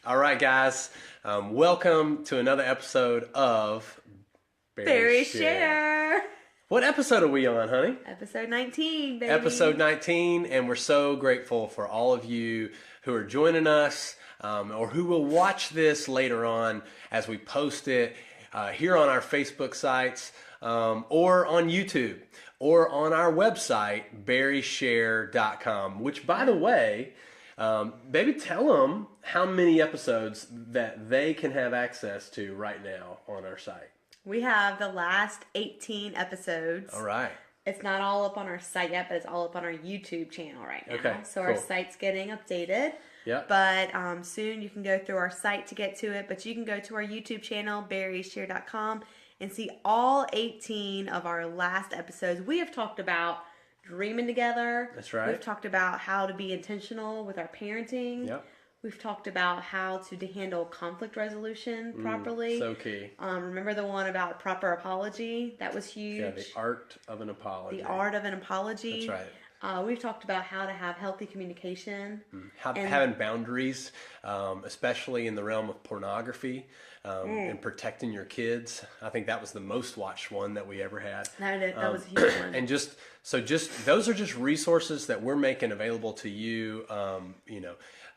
All right, guys. Welcome to another episode of Barry Share. What episode are we on, honey? Episode 19, baby. Episode 19, and we're so grateful for all of you who are joining us or who will watch this later on as we post it here on our Facebook sites or on YouTube or on our website, barryshare.com, which, by the way, baby, tell them how many episodes that they can have access to right now on our site. We have the last 18 episodes. All right. It's not all up on our site yet, but it's all up on our YouTube channel right now. Okay, so cool. Our site's getting updated. Yep. But soon you can go through our site to get to it. But you can go to our YouTube channel, barryshare.com, and see all 18 of our last episodes. We have talked about dreaming together. That's right. We've talked about how to be intentional with our parenting. Yep. We've talked about how to handle conflict resolution properly. So key. Remember the one about proper apology? That was huge. Yeah, the art of an apology. The art of an apology. That's right. We've talked about how to have healthy communication. Having boundaries, especially in the realm of pornography and protecting your kids. I think that was the most watched one that we ever had. That was a huge one. And just those are just resources that we're making available to you,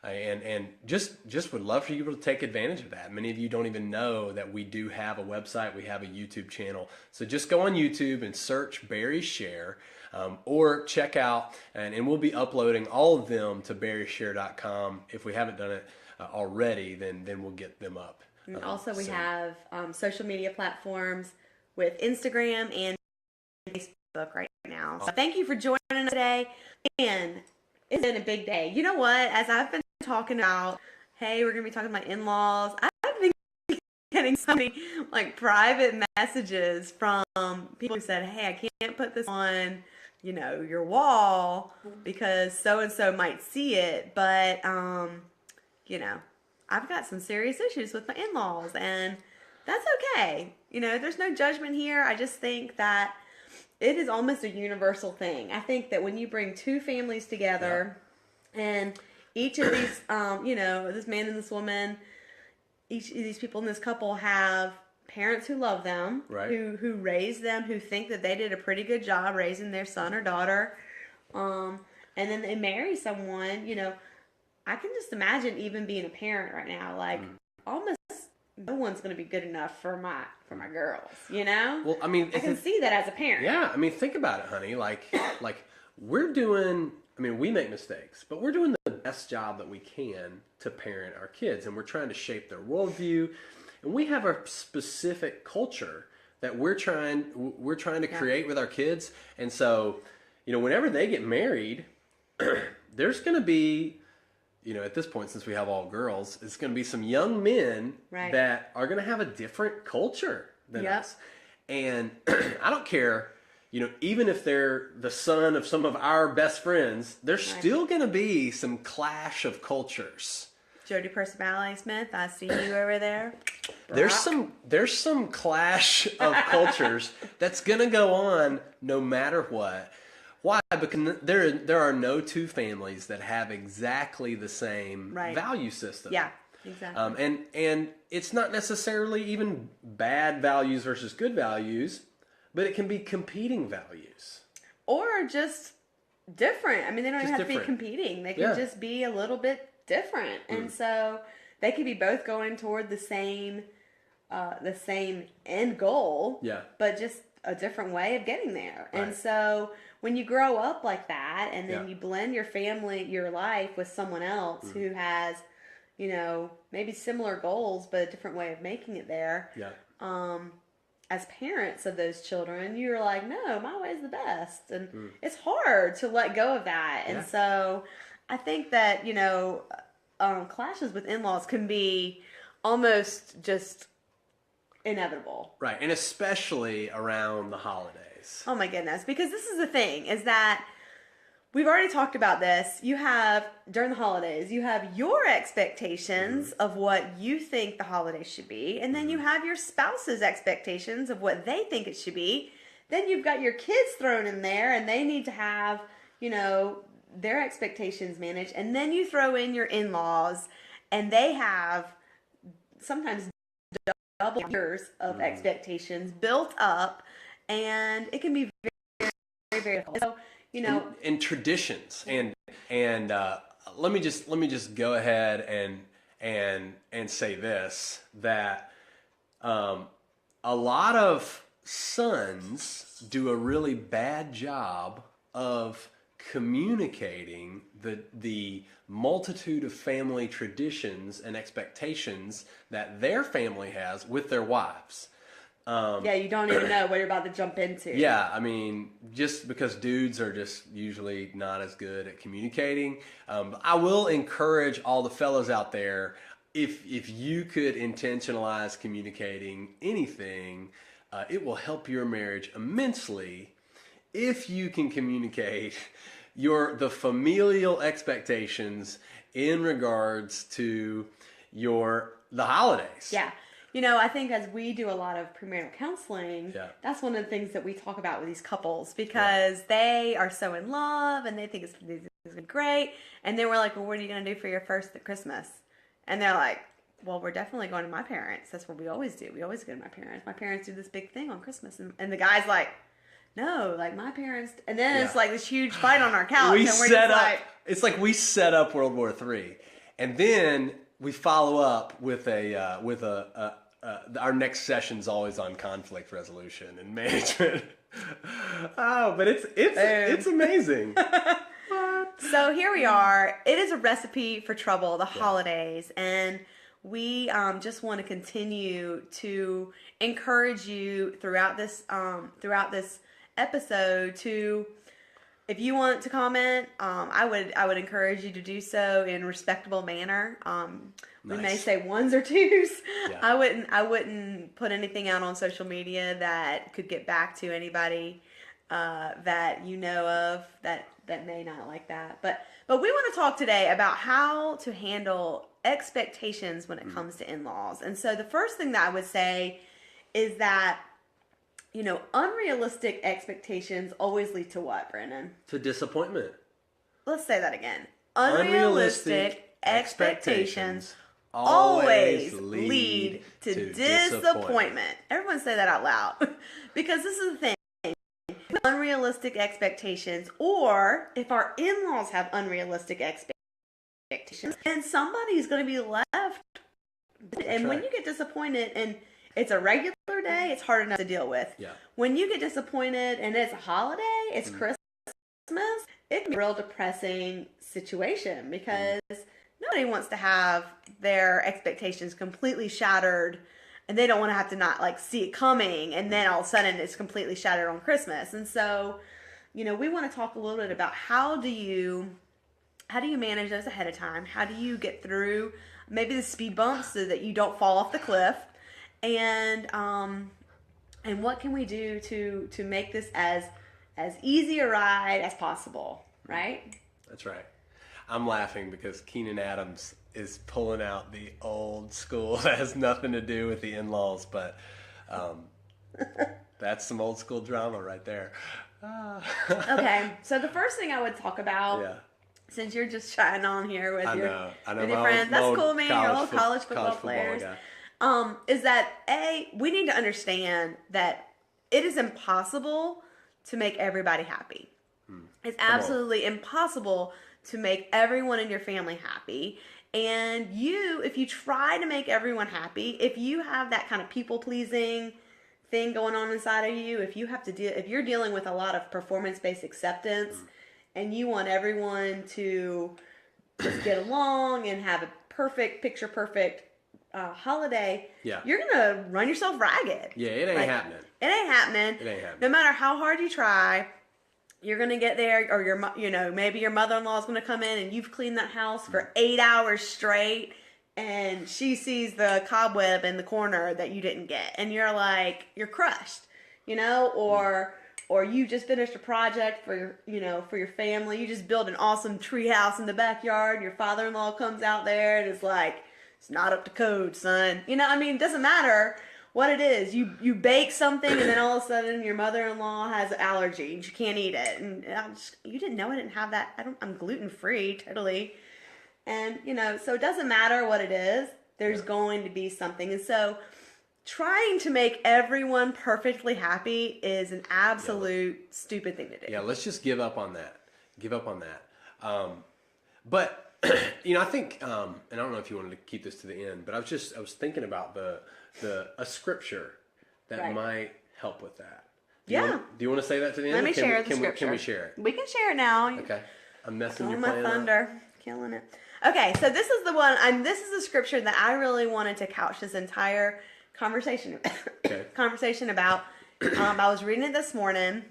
and just would love for you to take advantage of that. Many of you don't even know that we do have a website, we have a YouTube channel. So just go on YouTube and search Barry Share, or check out, and we'll be uploading all of them to barryshare.com. If we haven't done it already, then we'll get them up. And also we have social media platforms with Instagram and Facebook right now. So thank you for joining us today. And it's been a big day. You know what? As I've been talking about, hey, we're going to be talking about in-laws, I've been getting so many private messages from people who said, hey, I can't put this on, your wall because so-and-so might see it. But, I've got some serious issues with my in-laws, and that's okay. There's no judgment here. I just think that it is almost a universal thing. I think that when you bring two families together, and each of these, this man and this woman, each of these people in this couple have parents who love them, right, who raise them, who think that they did a pretty good job raising their son or daughter, and then they marry someone, I can just imagine even being a parent right now, almost no one's going to be good enough for my girls, Well, I mean, I can see that as a parent. Yeah, I mean, think about it, honey. Like we're doing. I mean, we make mistakes, but we're doing the best job that we can to parent our kids, and we're trying to shape their worldview, and we have a specific culture that we're trying to create with our kids, and so, whenever they get married, there's going to be, at this point, since we have all girls, it's going to be some young men that are going to have a different culture than us. And I don't care, even if they're the son of some of our best friends, there's still going to be some clash of cultures. Jody Personality Smith, I see you over there. There's some clash of cultures that's going to go on no matter what. Why? Because there are no two families that have exactly the same value system. Yeah, exactly. And it's not necessarily even bad values versus good values, but it can be competing values. Or just different. I mean, they don't even have to be competing. They can just be a little bit different. And so they could be both going toward the same end goal, but just a different way of getting there. And so when you grow up like that, and then you blend your life with someone else who has, maybe similar goals, but a different way of making it there. As parents of those children, you're like, no, my way is the best. And it's hard to let go of that. And so I think that, clashes with in-laws can be almost just inevitable. Right. And especially around the holidays. Oh my goodness. Because this is the thing, is that we've already talked about this. You have, during the holidays, you have your expectations of what you think the holidays should be. And then you have your spouse's expectations of what they think it should be. Then you've got your kids thrown in there, and they need to have, their expectations managed. And then you throw in your in-laws. and they have sometimes double years of expectations built up, and it can be very, very, very difficult. So, and traditions, and let me just go ahead and say this, that a lot of sons do a really bad job of communicating the multitude of family traditions and expectations that their family has with their wives. Yeah, you don't even know what you're about to jump into. Yeah, I mean, just because dudes are just usually not as good at communicating. I will encourage all the fellas out there, if you could intentionalize communicating anything, it will help your marriage immensely if you can communicate the familial expectations in regards to the holidays. Yeah. I think as we do a lot of premarital counseling, that's one of the things that we talk about with these couples, because they are so in love and they think it's going to be great. And then we're like, well, what are you going to do for your first Christmas? And they're like, well, we're definitely going to my parents. That's what we always do. We always go to my parents. My parents do this big thing on Christmas. And the guy's like, no, like my parents. And then it's like this huge fight on our couch. It's like we set up World War III. And then we follow up with our next session's always on conflict resolution and management. Oh, but it's amazing. So here we are. It is a recipe for trouble, the holidays, and we just want to continue to encourage you throughout this episode to, if you want to comment, I would encourage you to do so in a respectable manner. We may say ones or twos. Yeah. I wouldn't put anything out on social media that could get back to anybody that you know of that may not like that. But we want to talk today about how to handle expectations when it comes to in-laws. And so the first thing that I would say is that, unrealistic expectations always lead to what, Brennan? To disappointment. Let's say that again. Unrealistic expectations always lead to disappointment. Everyone say that out loud. Because this is the thing. Unrealistic expectations, or if our in-laws have unrealistic expectations, then somebody's going to be left. And when you get disappointed and it's a regular day, it's hard enough to deal with. Yeah. When you get disappointed and it's a holiday, it's Christmas, it can be a real depressing situation, because nobody wants to have their expectations completely shattered, and they don't want to have to not see it coming, and then all of a sudden it's completely shattered on Christmas. And so, we want to talk a little bit about how do you manage those ahead of time? How do you get through maybe the speed bumps so that you don't fall off the cliff? And what can we do to make this as easy a ride as possible, right? That's right. I'm laughing because Keenan Adams is pulling out the old school that has nothing to do with the in-laws, but that's some old school drama right there. Okay, so the first thing I would talk about, since you're just chatting on here with your friends, that's cool, man, your old college football players, is that we need to understand that it is impossible to make everybody happy. It's absolutely impossible to make everyone in your family happy. And if you try to make everyone happy, if you have that kind of people-pleasing thing going on inside of you, if you're dealing with a lot of performance-based acceptance, and you want everyone to just get along and have a picture perfect holiday, you're gonna run yourself ragged. Yeah, it ain't happening. It ain't happening. No matter how hard you try, you're gonna get there, or maybe your mother-in-law is gonna come in and you've cleaned that house for 8 hours straight, and she sees the cobweb in the corner that you didn't get, and you're you're crushed, or you just finished a project for your family. You just built an awesome tree house in the backyard, and your father-in-law comes out there and is like, it's not up to code, son. It doesn't matter what it is. You bake something, and then all of a sudden your mother-in-law has an allergy and she can't eat it. And you didn't know I didn't have that. I'm gluten-free, totally. And, so it doesn't matter what it is, there's going to be something. And so trying to make everyone perfectly happy is an absolute stupid thing to do. Yeah, let's just give up on that. But I think, and I don't know if you wanted to keep this to the end, but I was thinking about a scripture that might help with that. Do you want to say that to the end? Let me share the scripture. Can we share it? We can share it now. Okay. I'm messing your my plan thunder. Up. Killing it. Okay, so this is the one. This is the scripture that I really wanted to couch this entire conversation. Conversation about. I was reading it this morning,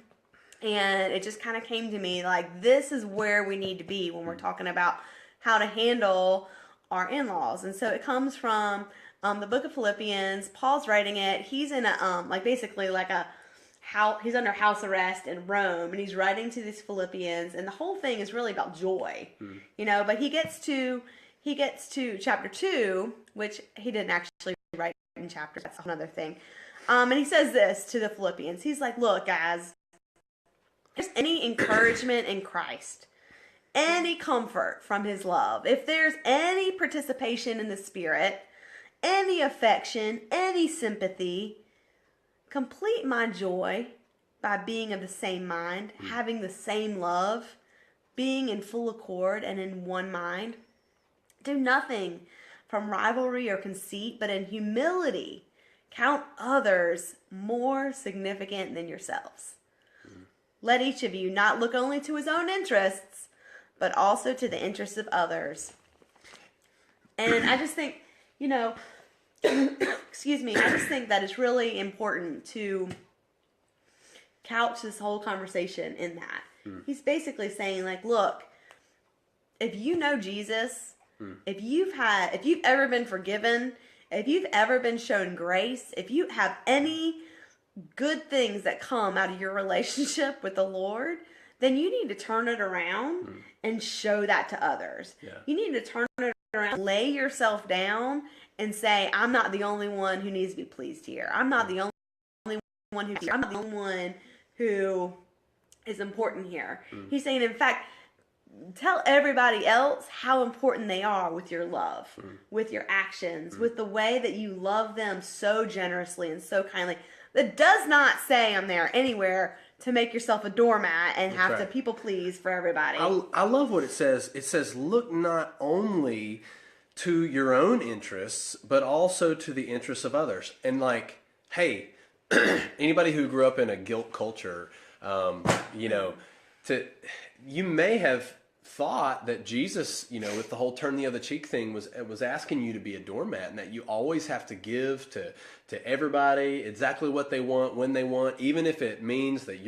and it just kind of came to me like this is where we need to be when we're talking about how to handle our in-laws. And so it comes from the book of Philippians. Paul's writing it. He's in he's under house arrest in Rome, and he's writing to these Philippians, and the whole thing is really about joy, but he gets to chapter 2, which he didn't actually write in chapter, that's another thing. And he says this to the Philippians. He's like, look, guys, if there's any encouragement in Christ, any comfort from his love, if there's any participation in the Spirit, any affection, any sympathy, complete my joy by being of the same mind, having the same love, being in full accord and in one mind. Do nothing from rivalry or conceit, but in humility count others more significant than yourselves. Let each of you not look only to his own interests, but also to the interests of others. And I just think, excuse me, I just think that it's really important to couch this whole conversation in that. He's basically saying, like, look, if you know Jesus, if you've ever been forgiven, if you've ever been shown grace, if you have any good things that come out of your relationship with the Lord, then you need to turn it around and show that to others. Yeah. You need to turn it around, lay yourself down, and say, I'm not the only one who needs to be pleased here. I'm not the only one I'm not the only one who is important here. He's saying, in fact, tell everybody else how important they are with your love, with your actions, with the way that you love them so generously and so kindly. That does not say on there anywhere to make yourself a doormat and have to people please for everybody. I love what it says. It says, look not only to your own interests, but also to the interests of others. And like, hey, anybody who grew up in a guilt culture, you may have thought that Jesus, with the whole turn the other cheek thing was asking you to be a doormat, and that you always have to give to everybody exactly what they want, when they want, even if it means that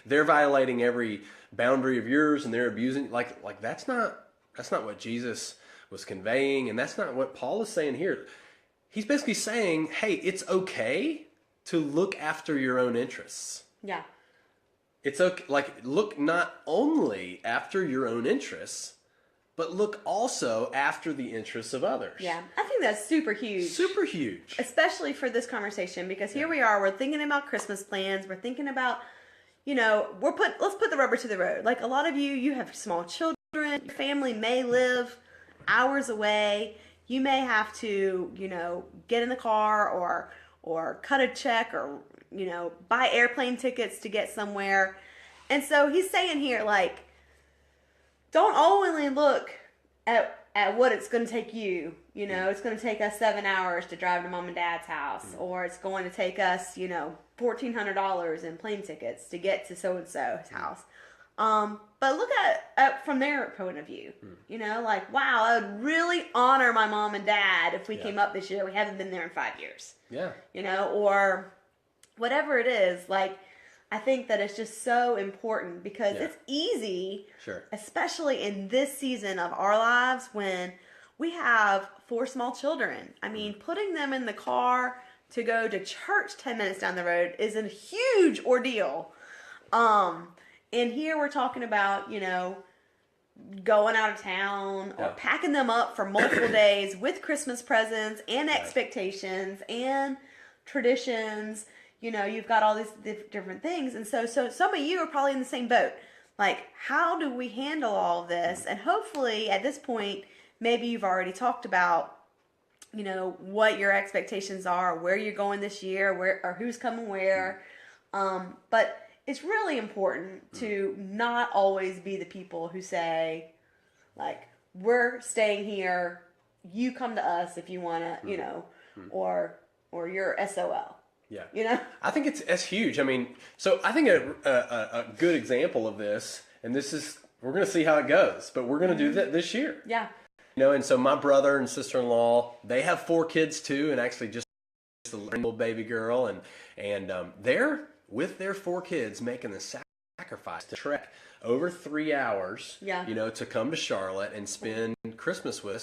they're violating every boundary of yours and they're abusing. Like that's not what Jesus was conveying, and that's not what Paul is saying here. He's basically saying, hey, it's okay to look after your own interests. Yeah. It's okay, look not only after your own interests, but look also after the interests of others. Yeah, I think that's super huge. Super huge. Especially for this conversation, because here we are, we're thinking about Christmas plans, we're thinking about, let's put the rubber to the road. Like a lot of you have small children, your family may live hours away, you may have to, get in the car or cut a check or, buy airplane tickets to get somewhere. And so he's saying here, like, don't only look at what it's going to take you. It's going to take us 7 hours to drive to mom and dad's house, or it's going to take us, $1,400 in plane tickets to get to so-and-so's house. But look at from their point of view, like, wow, I would really honor my mom and dad if we came up this year. We haven't been there in 5 years. Yeah. Or whatever it is, like, I think that it's just so important because it's easy, especially in this season of our lives when we have 4 small children. I mean, putting them in the car to go to church 10 minutes down the road is a huge ordeal. And here we're talking about, going out of town or packing them up for multiple days with Christmas presents and expectations and traditions. You've got all these different things. And so some of you are probably in the same boat. like, how do we handle all of this? And hopefully at this point, maybe you've already talked about, what your expectations are, where you're going this year, where or who's coming where. But it's really important to not always be the people who say, like, we're staying here, you come to us if you want to, or you're SOL. Yeah. I think it's huge. I mean, so I think a good example of this, and we're going to see how it goes, but we're going to do that this year. Yeah. And so my brother and sister-in-law, they have 4 kids too, and actually just a little baby girl, and they're with their 4 kids making the sacrifice to trek over 3 hours, to come to Charlotte and spend Christmas with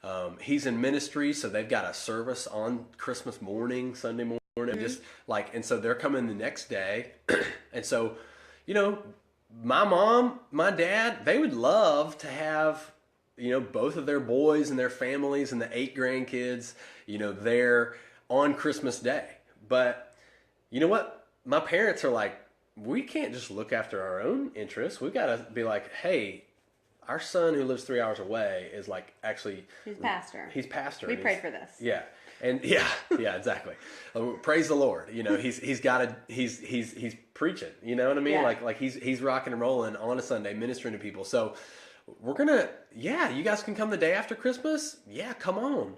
us. He's in ministry, so they've got a service on Christmas morning, Sunday morning, and so they're coming the next day, and so, my mom, my dad, they would love to have, both of their boys and their families and the 8 grandkids, there on Christmas Day. But you know what? My parents are like, we can't just look after our own interests. We've got to be like, hey, our son who lives 3 hours away is like actually... He's pastor. He's pastor. We prayed for this. Yeah. And yeah, exactly. Praise the Lord. He's preaching, you know what I mean? Yeah. Like he's rocking and rolling on a Sunday, ministering to people. So we're going to, you guys can come the day after Christmas. Yeah, come on.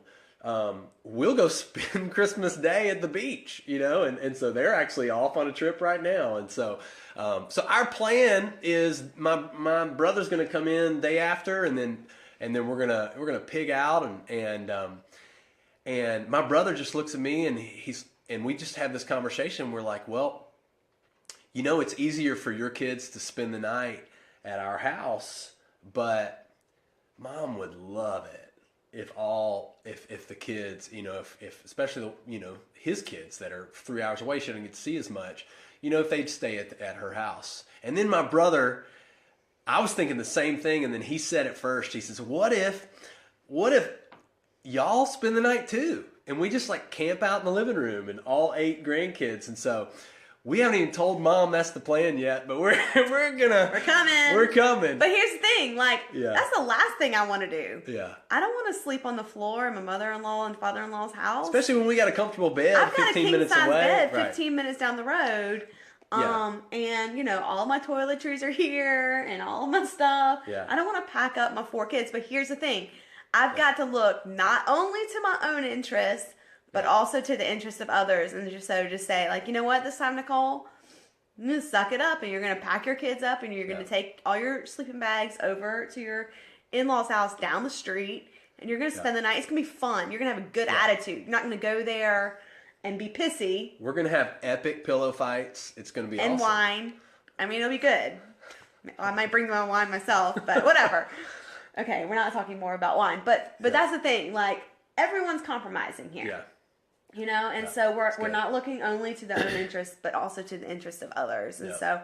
We'll go spend Christmas Day at the beach, and so they're actually off on a trip right now. And so our plan is my brother's going to come in day after, and then we're going to pig out and my brother just looks at me and we just have this conversation. We're like, well, it's easier for your kids to spend the night at our house, but Mom would love it if the kids, if especially his kids that are 3 hours away shouldn't get to see as much, if they'd stay at her house. And then my brother, I was thinking the same thing, and then he said it first. He says, what if y'all spend the night too, and we just like camp out in the living room and all 8 grandkids? And so we haven't even told Mom that's the plan yet, but we're coming. But here's the thing, that's the last thing I want to do. Yeah. I don't want to sleep on the floor in my mother-in-law and father-in-law's house. Especially when we got a comfortable bed I've got 15 minutes away. Bed 15 minutes down the road. And all my toiletries are here and all my stuff. Yeah. I don't want to pack up my 4 kids, but here's the thing. I've got to look not only to my own interests, but also to the interests of others. And just say, like, you know what, this time, Nicole, you're going to suck it up, and you're going to pack your kids up, and you're going to take all your sleeping bags over to your in-laws' house down the street, and you're going to spend the night. It's going to be fun. You're going to have a good attitude. You're not going to go there and be pissy. We're going to have epic pillow fights. It's going to be awesome. And wine. I mean, it'll be good. I might bring my wine myself, but whatever. Okay, we're not talking more about wine. But that's the thing. Like, everyone's compromising here. Yeah. So we're not looking only to their own interests, but also to the interests of others. And so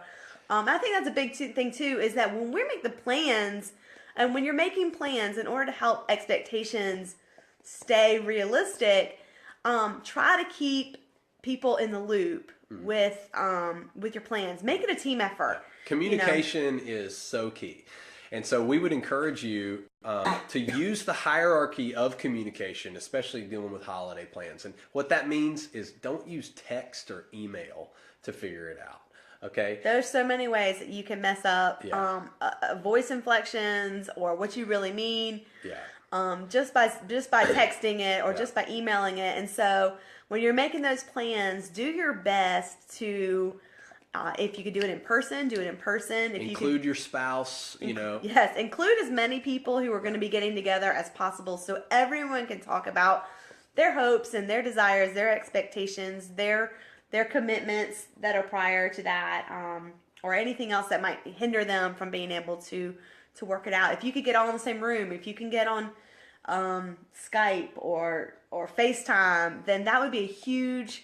I think that's a big thing too, is that when we make the plans, and when you're making plans in order to help expectations stay realistic, try to keep people in the loop with your plans. Make it a team effort. Communication is so key. And so we would encourage you to use the hierarchy of communication, especially dealing with holiday plans. And what that means is don't use text or email to figure it out. Okay? There's so many ways that you can mess up voice inflections or what you really mean. Yeah. Just by texting it or just by emailing it. And so when you're making those plans, do your best to, if you could do it in person, do it in person. If include your spouse, Yes, include as many people who are going to be getting together as possible, so everyone can talk about their hopes and their desires, their expectations, their commitments that are prior to that, or anything else that might hinder them from being able to work it out. If you could get all in the same room, if you can get on Skype or FaceTime, then that would be a huge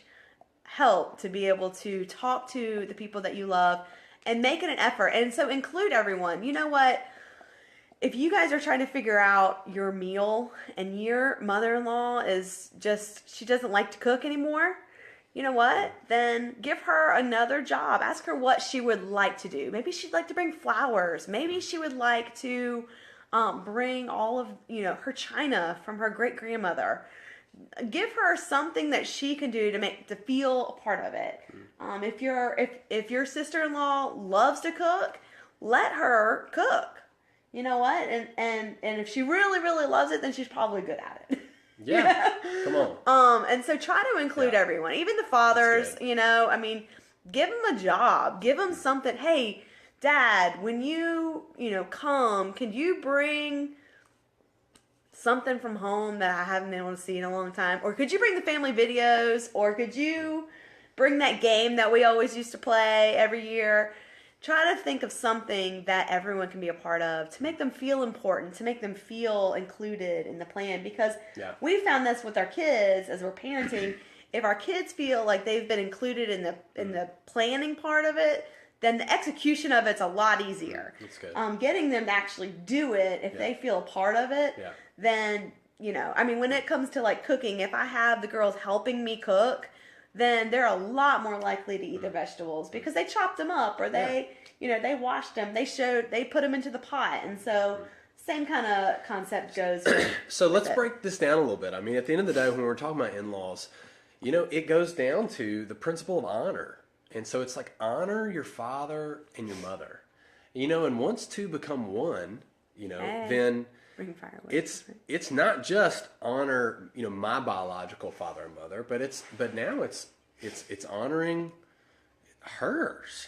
help to be able to talk to the people that you love and make it an effort. And so include everyone. You know what? If you guys are trying to figure out your meal and your mother-in-law is she doesn't like to cook anymore, you know what? Then give her another job. Ask her what she would like to do. Maybe she'd like to bring flowers. Maybe she would like to bring all of, her china from her great grandmother. Give her something that she can do to feel a part of it. If your sister-in-law loves to cook, let her cook. You know what? And if she really, really loves it, then she's probably good at it. Yeah. Come on. And so try to include everyone, even the fathers, give them a job, give them something. Hey, Dad, when you come, can you bring something from home that I haven't been able to see in a long time? Or could you bring the family videos? Or could you bring that game that we always used to play every year? Try to think of something that everyone can be a part of to make them feel important, to make them feel included in the plan. Because we found this with our kids as we're parenting. If our kids feel like they've been included in the planning part of it, then the execution of it's a lot easier. That's good. Getting them to actually do it, if they feel a part of it, then, when it comes to like cooking, if I have the girls helping me cook, then they're a lot more likely to eat their vegetables because they chopped them up or they washed them. They put them into the pot. And so same kind of concept goes with So let's break this down a little bit. I mean, at the end of the day, when we're talking about in-laws, it goes down to the principle of honor. And so it's like honor your father and your mother. And once two become one, then it's not just honor, my biological father and mother, but now it's honoring hers.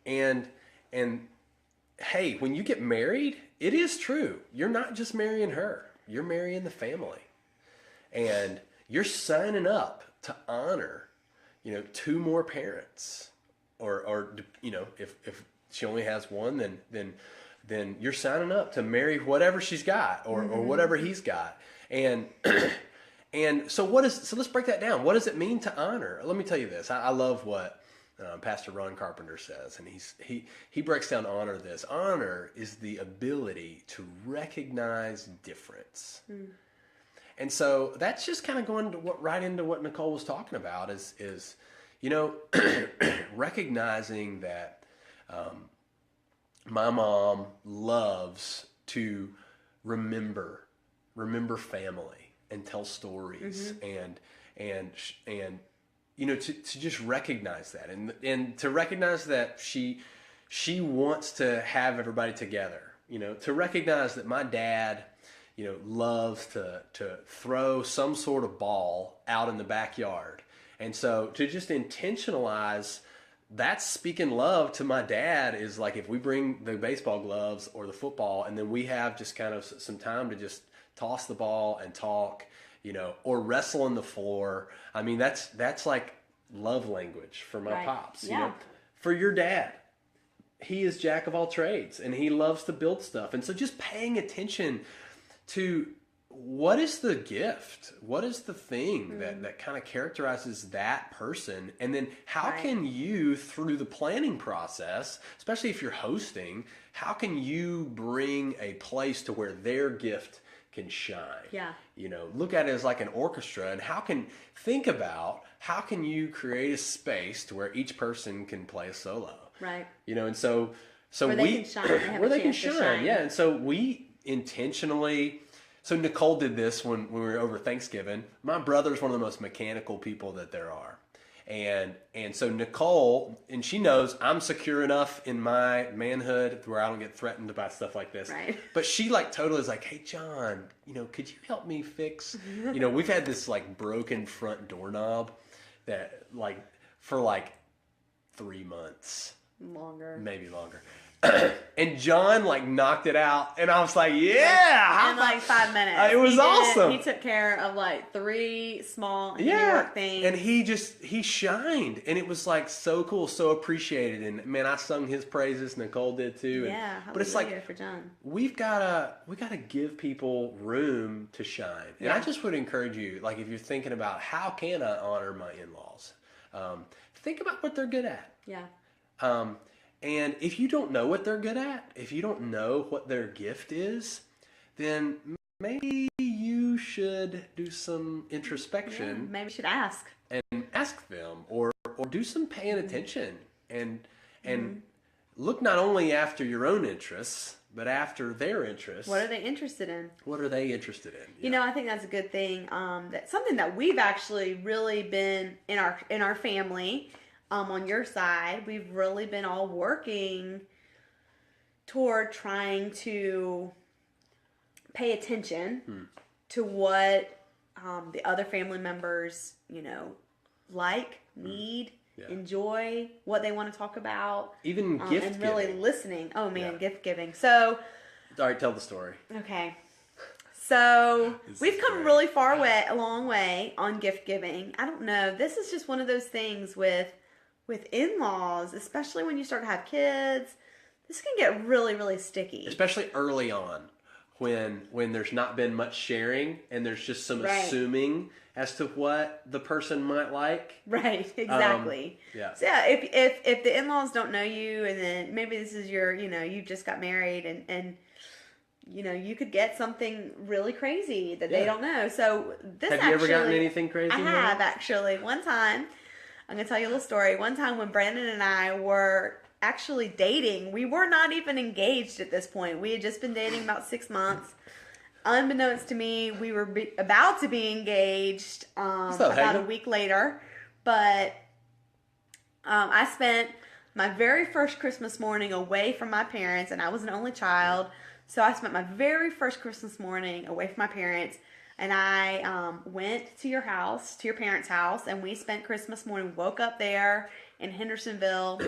And hey, when you get married, it is true. You're not just marrying her. You're marrying the family. And you're signing up to honor, two more parents. Or if she only has one, then you're signing up to marry whatever she's got or whatever he's got. And so let's break that down. What does it mean to honor? Let me tell you this. I love what Pastor Ron Carpenter says, and he breaks down honor this. Honor is the ability to recognize difference. And so that's just kind of going right into what Nicole was talking about is recognizing that my mom loves to remember family and tell stories and to just recognize that and to recognize that she wants to have everybody together, to recognize that my dad loves to throw some sort of ball out in the backyard. And so to just intentionalize that's speaking love to my dad is like if we bring the baseball gloves or the football and then we have just kind of some time to just toss the ball and talk, or wrestle on the floor. I mean, that's like love language for my pops, For your dad, he is jack of all trades and he loves to build stuff. And so just paying attention to what is the gift? What is the thing that kind of characterizes that person? And then how can you, through the planning process, especially if you're hosting, how can you bring a place to where their gift can shine? Yeah. Look at it as like an orchestra and how can you create a space to where each person can play a solo? Right. And so where they can shine. Where they can shine. Yeah. And so we intentionally. So Nicole did this when we were over Thanksgiving. My brother's one of the most mechanical people that there are. And so Nicole, and she knows I'm secure enough in my manhood where I don't get threatened by stuff like this. Right. But she totally is like, hey, John, could you help me fix, we've had this broken front doorknob that for 3 months. Longer. Maybe longer. And John knocked it out, and I was like, "Yeah!" In 5 minutes, it was awesome. He took care of 3 small work things, and he shined, and it was so cool, so appreciated. And man, I sung his praises. Nicole did too. Yeah, but it's for John. we gotta give people room to shine. And I just would encourage you, if you're thinking about how can I honor my in-laws, think about what they're good at. Yeah. And if you don't know what they're good at, if you don't know what their gift is, then maybe you should do some introspection. Maybe you should ask. and ask them, or do some paying attention, and look not only after your own interests, but after their interests. What are they interested in? What are they interested in? You know, I think that's a good thing. That's something that we've actually really been in our family. On your side, we've really been all working toward trying to pay attention to what the other family members, like, need, enjoy, what they want to talk about. Even gift and really giving. Listening. Oh man, gift giving. So, all right, tell the story. Okay. So we've come really a long way on gift giving. I don't know. This is just one of those things with in-laws, especially when you start to have kids. This can get really, really sticky. Especially early on, when there's not been much sharing and there's just some assuming as to what the person might like. Right, exactly. So yeah, if the in-laws don't know you, and then maybe this is your, you just got married, and you could get something really crazy that they don't know. So this have you ever gotten anything crazy? I have actually. One time, I'm gonna tell you a little story. One time when Brandon and I were actually dating, we were not even engaged at this point. We had just been dating about 6 months. Unbeknownst to me, we were about to be engaged about a week later. But I spent my very first Christmas morning away from my parents, and I was an only child. So I spent my very first Christmas morning away from my parents, and I went to your parents' house, and we spent Christmas morning. We woke up there in Hendersonville.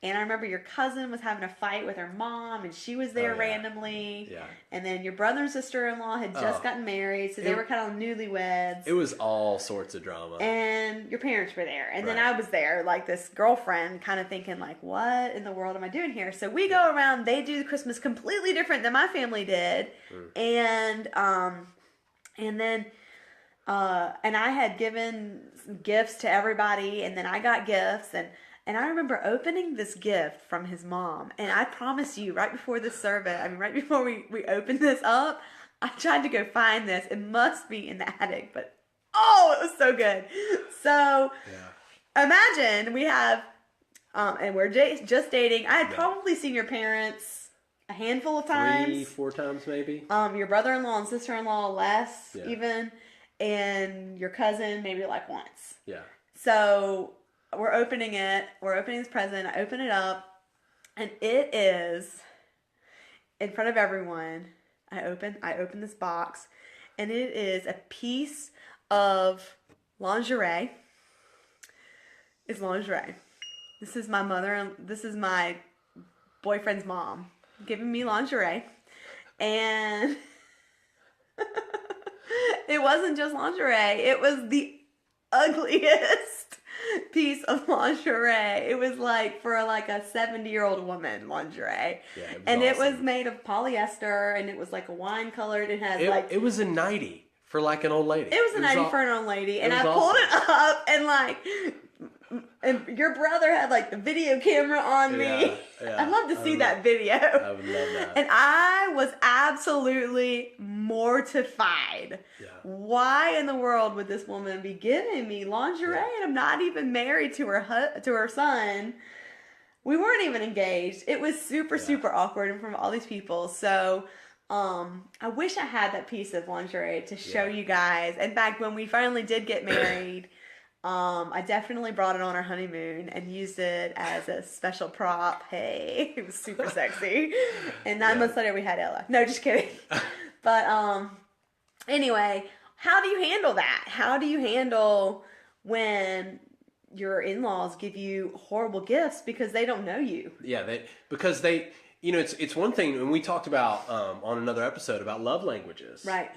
And I remember your cousin was having a fight with her mom, and she was there randomly. Yeah. And then your brother and sister-in-law had just gotten married, so they were kind of newlyweds. It was all sorts of drama. And your parents were there. And then I was there, like this girlfriend, kind of thinking, like, what in the world am I doing here? So we go around, they do the Christmas completely different than my family did. And then I had given gifts to everybody, and then I got gifts, and I remember opening this gift from his mom. And I promise you, right before this service, right before we opened this up, I tried to go find this. It must be in the attic, but it was so good. So imagine we have, and we're just dating. I had probably seen your parents a handful of times. 3-4 times maybe. Your brother-in-law and sister-in-law less even. And your cousin maybe like once. Yeah. So we're opening this present. I open it up, and it is in front of everyone. I open this box, and it is a piece of lingerie. It's lingerie. This is my this is my boyfriend's mom giving me lingerie, and it wasn't just lingerie. It was the ugliest piece of lingerie. It was like for a 70-year-old woman lingerie. Yeah, it was made of polyester, and it was like a wine colored. It has it was a nightie for like an old lady. It was a nightie for an old lady, and I pulled it up, and your brother had the video camera on me. Yeah. I'd love to see that video. I would love that. And I was absolutely mortified. Yeah. Why in the world would this woman be giving me lingerie? Yeah. And I'm not even married to her son. We weren't even engaged. It was super awkward in front of all these people. So I wish I had that piece of lingerie to show you guys. In fact, when we finally did get married, I definitely brought it on our honeymoon and used it as a special prop. Hey, it was super sexy. And 9 months later, we had Ella. No, just kidding. But anyway, how do you handle that? How do you handle when your in-laws give you horrible gifts because they don't know you? Yeah, it's one thing, and we talked about on another episode about love languages. Right.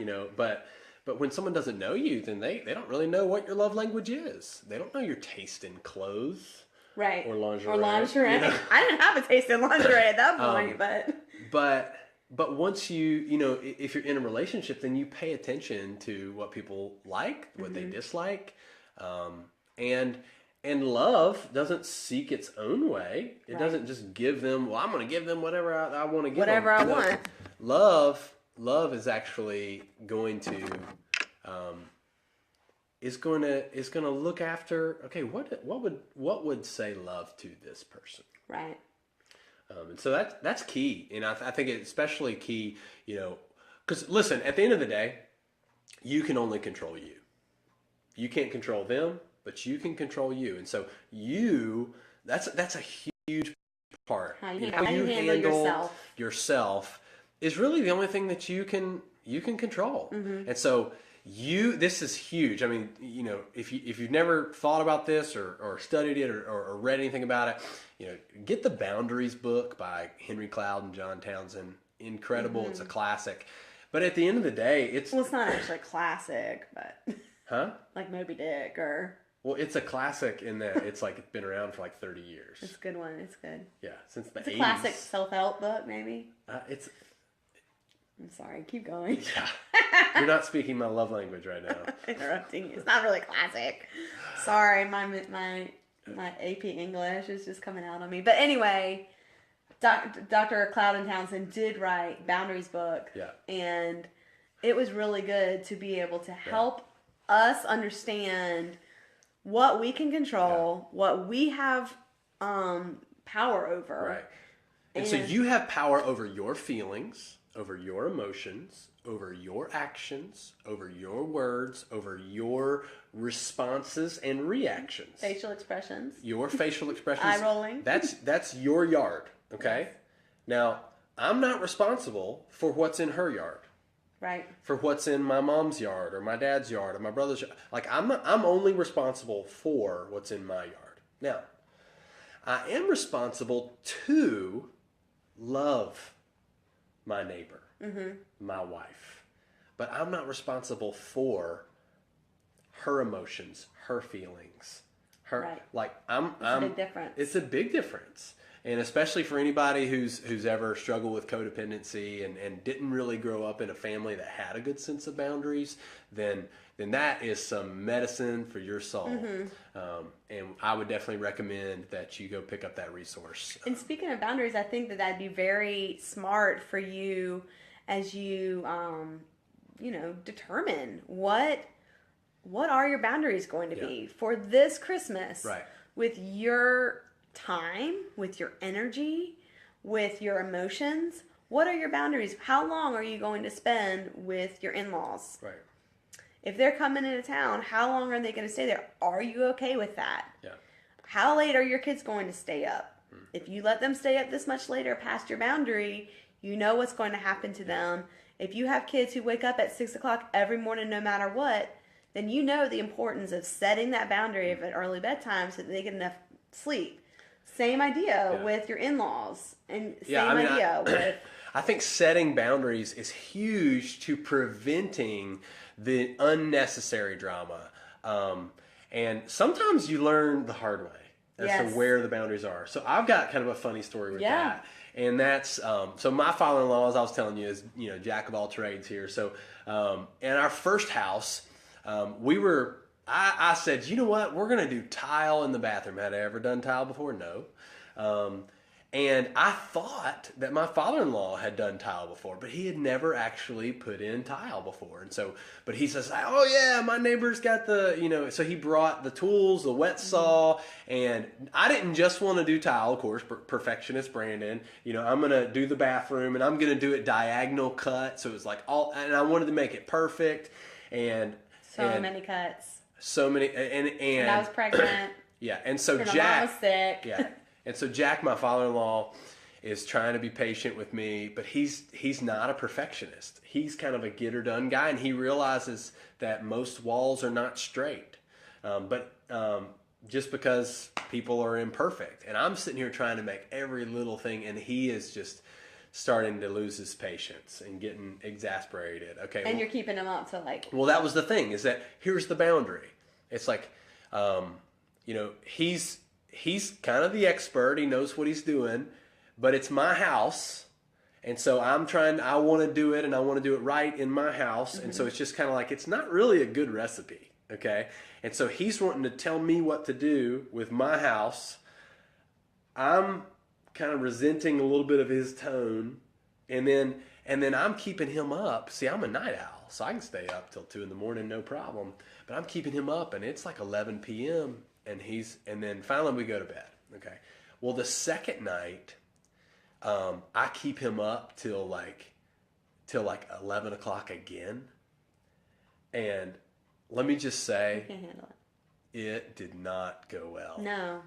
But when someone doesn't know you, then they don't really know what your love language is. They don't know your taste in clothes. Right. Or lingerie. I didn't have a taste in lingerie at that point, But once if you're in a relationship, then you pay attention to what people like, what they dislike. And love doesn't seek its own way. It doesn't just give them, I'm going to give them whatever I want to give them. Whatever I want. Love is actually going to is going to look after, okay, what would say love to this person? Right. And so that's key. And I think it's especially key, because listen, at the end of the day, you can only control you. You can't control them, but you can control you. And so that's a huge part. How you handle yourself is really the only thing that you can control. Mm-hmm. And so this is huge. I mean, if you've never thought about this or studied it or read anything about it, get the Boundaries book by Henry Cloud and John Townsend. Incredible. Mm-hmm. It's a classic. But at the end of the day, it's not actually a classic, but huh? Like Moby Dick or. Well, it's a classic in that it's been around for 30 years. It's a good one. It's good. Yeah, since the 80s. It's a classic self-help book, maybe. I'm sorry. Keep going. Yeah. You're not speaking my love language right now. Interrupting you. It's not really classic. Sorry, my AP English is just coming out on me. But anyway, Dr. Cloud and Townsend did write Boundaries book. Yeah. And it was really good to be able to help us understand what we can control, what we have power over. Right. And so you have power over your feelings, over your emotions, over your actions, over your words, over your responses and reactions. Facial expressions. Your facial expressions. Eye rolling. That's your yard, okay? Yes. Now, I'm not responsible for what's in her yard. Right. For what's in my mom's yard or my dad's yard or my brother's yard. I'm only responsible for what's in my yard. Now, I am responsible to love my neighbor, my wife. But I'm not responsible for her emotions, her feelings. Right. It's a big difference. It's a big difference. And especially for anybody who's ever struggled with codependency and didn't really grow up in a family that had a good sense of boundaries, then that is some medicine for your soul. Mm-hmm. And I would definitely recommend that you go pick up that resource. And speaking of boundaries, I think that'd be very smart for you as you, determine what are your boundaries going to be for this Christmas. Right. With your time, with your energy, with your emotions. What are your boundaries? How long are you going to spend with your in-laws? Right. If they're coming into town, how long are they going to stay there? Are you okay with that? Yeah. How late are your kids going to stay up? If you let them stay up this much later past your boundary, you know what's going to happen to them. If you have kids who wake up at 6 o'clock every morning no matter what, then you know the importance of setting that boundary of an early bedtime so that they get enough sleep. Same idea with your in-laws, and idea with... I think setting boundaries is huge to preventing the unnecessary drama. And sometimes you learn the hard way as to where the boundaries are. So I've got kind of a funny story with that. And that's, so my father-in-law, as I was telling you, is, jack of all trades here. So in our first house, I said, you know what, we're going to do tile in the bathroom. Had I ever done tile before? No. And I thought that my father-in-law had done tile before, but he had never actually put in tile before. And so, but he says, oh yeah, my neighbor's got so he brought the tools, the wet saw, and I didn't just want to do tile, of course, perfectionist Brandon, I'm going to do the bathroom and I'm going to do it diagonal cut. So it was and I wanted to make it perfect. And many cuts. So many, and I was pregnant. Yeah, and so and Jack my mom was sick. Yeah, and so Jack, my father-in-law, is trying to be patient with me, but he's not a perfectionist. He's kind of a get-her-done guy, and he realizes that most walls are not straight. But just because people are imperfect, and I'm sitting here trying to make every little thing, and he is just starting to lose his patience and getting exasperated. Okay, and you're keeping him up to Well, that was the thing, is that here's the boundary. It's he's kind of the expert. He knows what he's doing, but it's my house. And so I want to do it, and I want to do it right in my house. Mm-hmm. And so it's just kind of it's not really a good recipe. Okay. And so he's wanting to tell me what to do with my house. I'm kind of resenting a little bit of his tone, and then I'm keeping him up. See, I'm a night owl. so I can stay up till 2 in the morning, no problem. But I'm keeping him up, and it's like 11 p.m. and then finally we go to bed. Okay. Well, the second night, I keep him up till like 11 o'clock again. And let me just say, I can't handle it did not go well. No.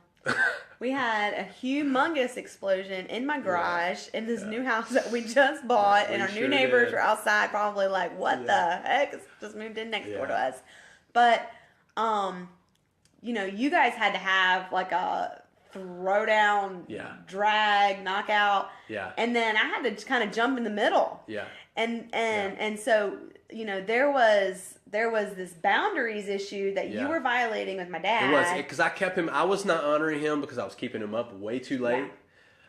We had a humongous explosion in my garage in this new house that we just bought, and our new neighbors were outside probably like, what the heck? It's just moved in next door to us. But, you know, you guys had to have like a throwdown, drag, knockout. Yeah. And then I had to kind of jump in the middle. Yeah. And so, you know, there was this boundaries issue that you were violating with my dad. It was, because I kept him. I was not honoring him because I was keeping him up way too late.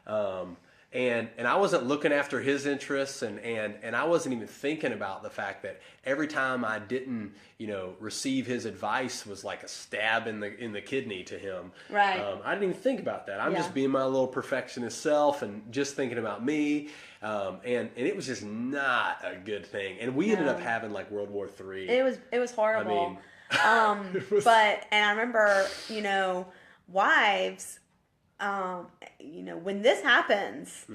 Yeah. And I wasn't looking after his interests, and I wasn't even thinking about the fact that every time I didn't, you know, receive his advice was like a stab in the kidney to him. Right. I didn't even think about that. I'm just being my little perfectionist self and just thinking about me. And it was just not a good thing. And we ended up having like World War III. It was horrible. I mean, but I remember, you know, wives. You know, when this happens,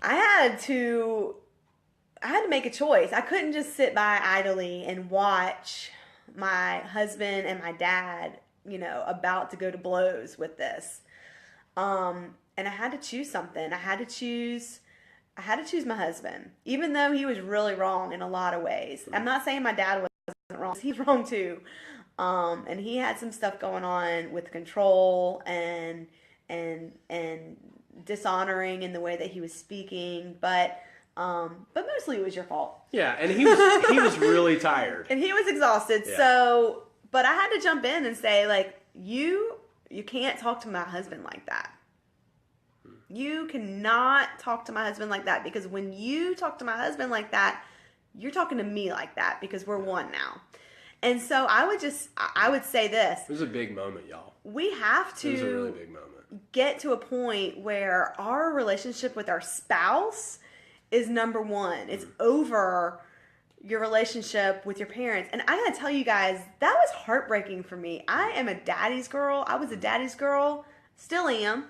I had to make a choice. I couldn't just sit by idly and watch my husband and my dad, you know, about to go to blows with this. And I had to choose something. I had to choose my husband, even though he was really wrong in a lot of ways. I'm not saying my dad wasn't wrong. He's wrong too. And he had some stuff going on with control and dishonoring in the way that he was speaking, but mostly it was your fault. Yeah, and he was really tired. And he was exhausted. Yeah. So, but I had to jump in and say, like, you can't talk to my husband like that. You cannot talk to my husband like that, because when you talk to my husband like that, you're talking to me like that, because we're one now. And so I would say this. It was a big moment, y'all. We have to it was a really big moment. Get to a point where our relationship with our spouse is number one. It's over your relationship with your parents. And I gotta tell you guys, that was heartbreaking for me. I am a daddy's girl. I was a daddy's girl. Still am.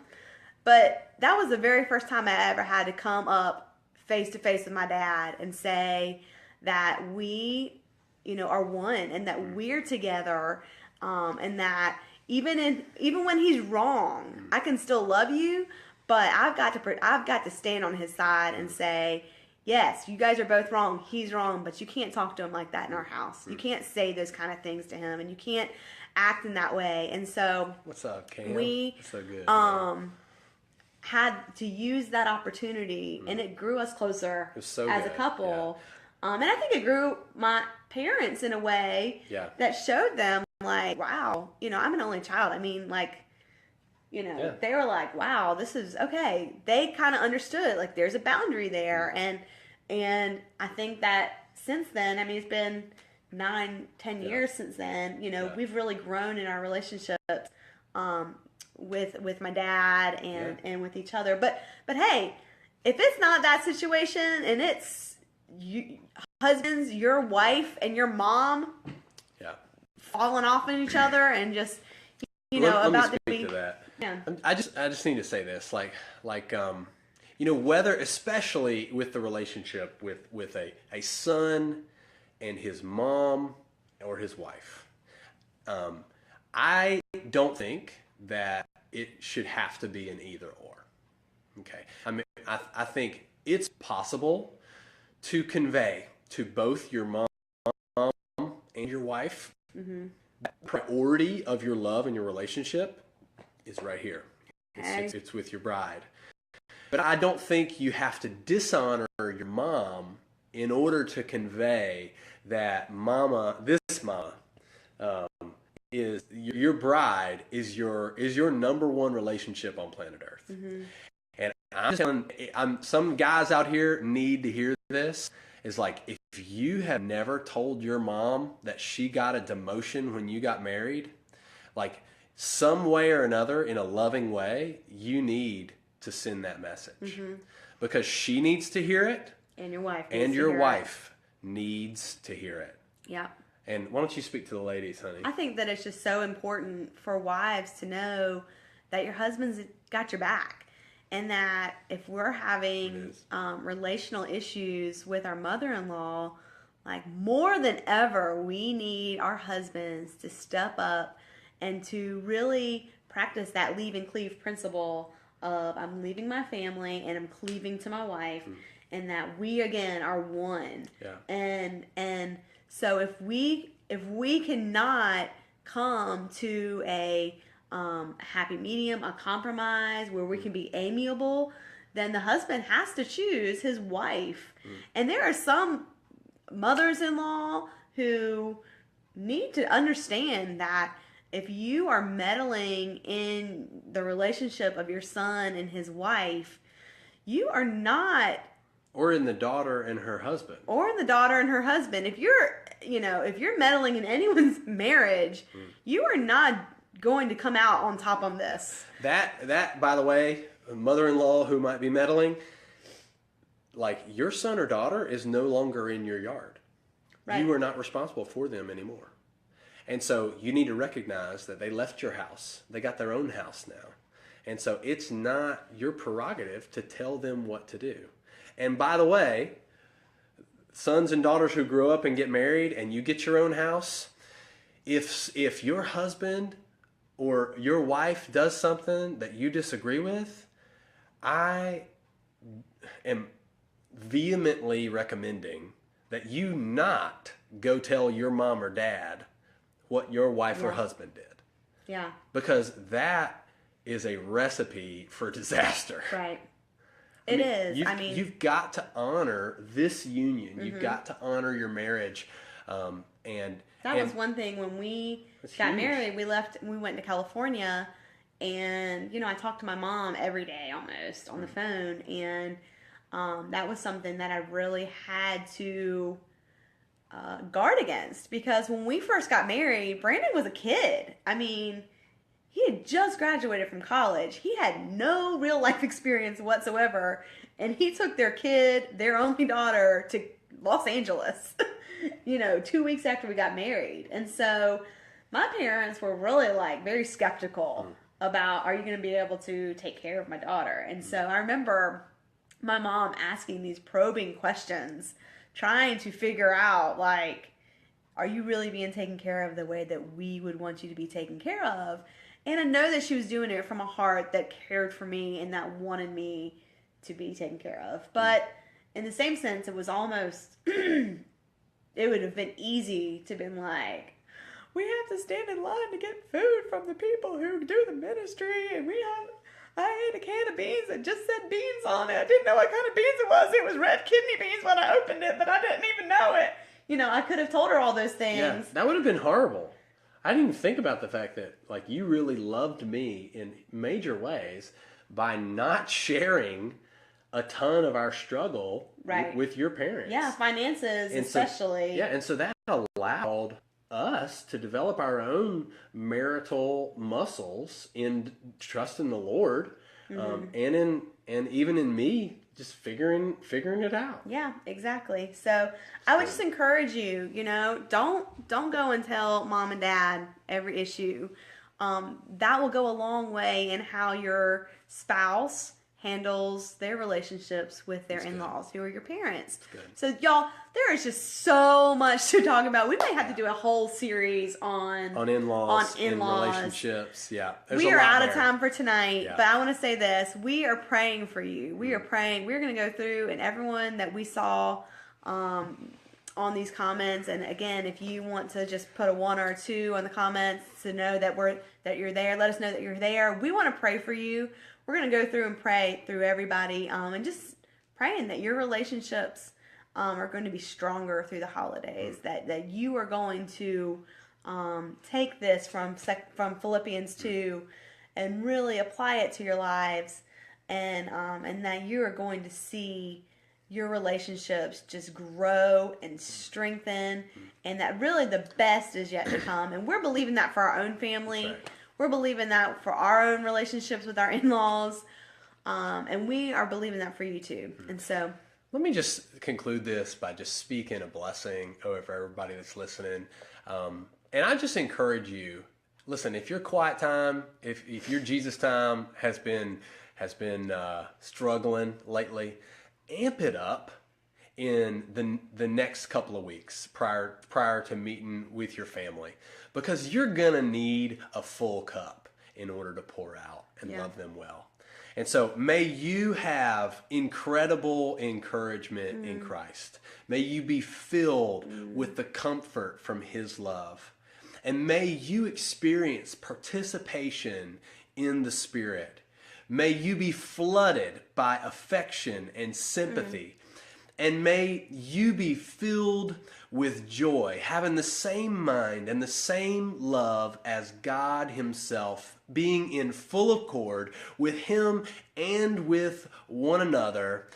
But that was the very first time I ever had to come up face to face with my dad and say that we, you know, are one, and that we're together, and that even when he's wrong, I can still love you, but I've got to stand on his side and say, yes, you guys are both wrong. He's wrong, but you can't talk to him like that in our house. You can't say those kind of things to him, and you can't act in that way. And so, what's up, Cam? We so good. Had to use that opportunity, and it grew us closer as a couple. Yeah. And I think it grew my parents in a way that showed them, like, wow, you know, I'm an only child. I mean, like, you know, they were like, wow, this is okay. They kind of understood, like, there's a boundary there. And I think that since then, I mean, it's been 9-10 years since then, you know, we've really grown in our relationships, with my dad and with each other. But hey, if it's not that situation, and it's you, husbands, your wife and your mom falling off on each other, and just, you know, about to speak to that. Yeah. I just need to say this, like you know, whether, especially with the relationship with a son and his mom or his wife, I don't think that it should have to be an either or. Okay. I mean, I think it's possible to convey to both your mom and your wife that priority of your love and your relationship is right here. It's with your bride. But I don't think you have to dishonor your mom in order to convey that this mama, is your bride is your number one relationship on planet Earth. And I'm telling, some guys out here need to hear this. Is like, if you have never told your mom that she got a demotion when you got married, like, some way or another, in a loving way, you need to send that message, because she needs to hear it, and your wife needs needs to hear it. Yeah. And why don't you speak to the ladies, honey? I think that it's just so important for wives to know that your husband's got your back. And that if we're having relational issues with our mother-in-law, like more than ever, we need our husbands to step up and to really practice that leave and cleave principle of I'm leaving my family and I'm cleaving to my wife, and that we again are one. Yeah. And so if we cannot come to a happy medium, a compromise where we can be amiable, then the husband has to choose his wife. And there are some mothers-in-law who need to understand that if you are meddling in the relationship of your son and his wife, you are not... Or in the daughter and her husband. If you're meddling in anyone's marriage, you are not going to come out on top on this. That, by the way, mother-in-law who might be meddling, like your son or daughter is no longer in your yard. Right. You are not responsible for them anymore. And so you need to recognize that they left your house. They got their own house now. And so it's not your prerogative to tell them what to do. And by the way, sons and daughters who grow up and get married and you get your own house, if your husband or your wife does something that you disagree with, I am vehemently recommending that you not go tell your mom or dad what your wife or husband did. Yeah. Because that is a recipe for disaster. Right. It is. You've got to honor this union. You've got to honor your marriage. And that was one thing when we got married. We went to California, and I talked to my mom every day almost on the phone, and that was something that I really had to guard against, because when we first got married, Brandon was a kid. He had just graduated from college. He had no real life experience whatsoever, and he took their only daughter, to Los Angeles, 2 weeks after we got married. And so my parents were really very skeptical about, are you going to be able to take care of my daughter? And so I remember my mom asking these probing questions, trying to figure out, are you really being taken care of the way that we would want you to be taken care of? And I know that she was doing it from a heart that cared for me and that wanted me to be taken care of. But in the same sense, it was almost, it would have been easy to be like, we have to stand in line to get food from the people who do the ministry, and I ate a can of beans that just said beans on it. I didn't know what kind of beans it was. It was red kidney beans when I opened it, but I didn't even know it. I could have told her all those things. Yeah, that would have been horrible. I didn't even think about the fact that you really loved me in major ways by not sharing a ton of our struggle with your parents. Yeah, finances especially. And so that allowed us to develop our own marital muscles in trusting the Lord, and even in me just figuring it out. Yeah, exactly. So I would just encourage you, don't go and tell mom and dad every issue. That will go a long way in how your spouse handles their relationships with their in-laws, who are your parents. So y'all, there is just so much to talk about. We may have to do a whole series on in-laws and relationships. Yeah. We are out of time for tonight, but I want to say this. We are praying for you. We are praying. We're going to go through, and everyone that we saw on these comments, and again, if you want to just put a 1 or a 2 on the comments to know that you're there, let us know that you're there. We want to pray for you. We're going to go through and pray through everybody, and just praying that your relationships are going to be stronger through the holidays, that you are going to take this from Philippians 2 and really apply it to your lives, and that you are going to see your relationships just grow and strengthen, and that really the best is yet to come. And we're believing that for our own family. Right. We're believing that for our own relationships with our in-laws, and we are believing that for you too. And so let me just conclude this by just speaking a blessing over everybody that's listening. And I just encourage you, listen, if your quiet time, if your Jesus time has been struggling lately, amp it up in the next couple of weeks prior to meeting with your family, because you're gonna need a full cup in order to pour out and love them well. And so may you have incredible encouragement in Christ. May you be filled with the comfort from his love. And may you experience participation in the Spirit. May you be flooded by affection and sympathy. And may you be filled with joy, having the same mind and the same love as God himself, being in full accord with him and with one another.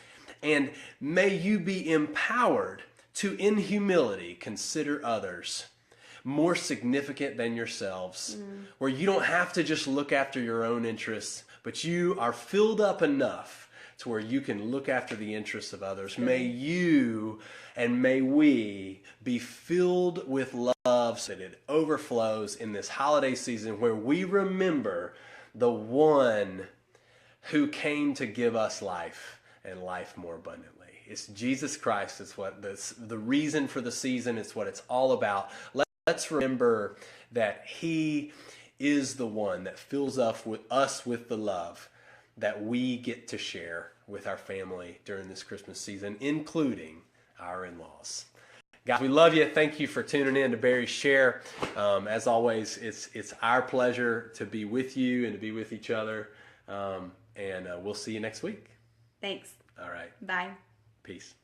And may you be empowered to, in humility, consider others more significant than yourselves, where you don't have to just look after your own interests, but you are filled up enough to where you can look after the interests of others. May you and may we be filled with love so that it overflows in this holiday season, where we remember the one who came to give us life and life more abundantly. It's Jesus Christ. It's what the reason for the season. It's what it's all about. Let's remember that he is the one that fills us with the love that we get to share with our family during this Christmas season, including our in-laws. Guys, we love you. Thank you for tuning in to Barry's Share. As always, it's our pleasure to be with you and to be with each other. And we'll see you next week. Thanks. All right. Bye. Peace.